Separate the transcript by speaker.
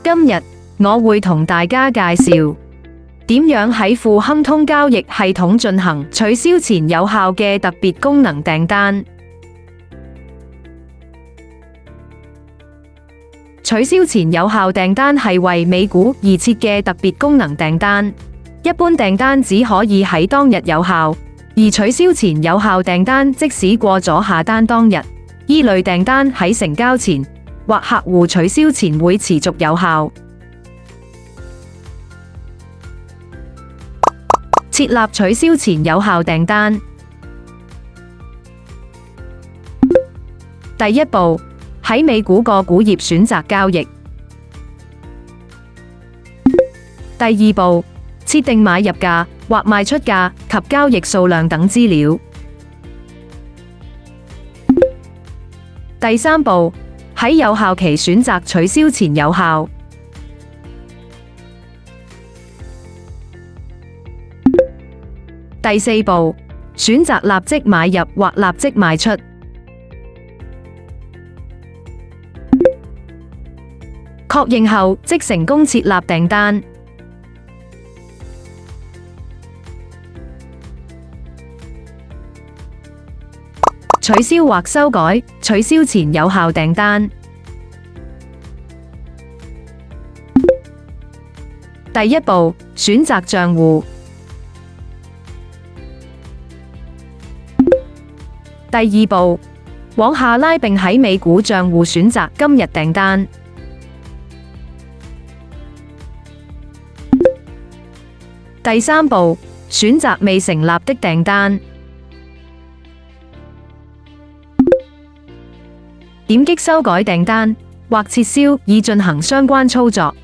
Speaker 1: 今日我會同大家介紹點樣喺富亨通交易系統進行取消前有效嘅特別功能訂單。取消前有效訂單係為美股而設嘅特別功能訂單，一般訂單只可以喺當日有效，而取消前有效訂單即使過咗下單當日，依類訂單喺成交前或客戶取消前會持續有效。設立取消前有效訂單。第一步，喺美股個股頁選擇交易。第二步，設定買入價或賣出價及交易數量等資料。第三步，喺有效期選擇取消前有效。第四步，選擇立即買入或立即賣出。確認後即成功設立訂單。取消或修改取消前有效訂單。第一步，選擇賬戶。第二步，往下拉並喺美股賬戶選擇今日訂單。第三步，選擇未成立的訂單。點擊修改訂單或撤銷以進行相關操作。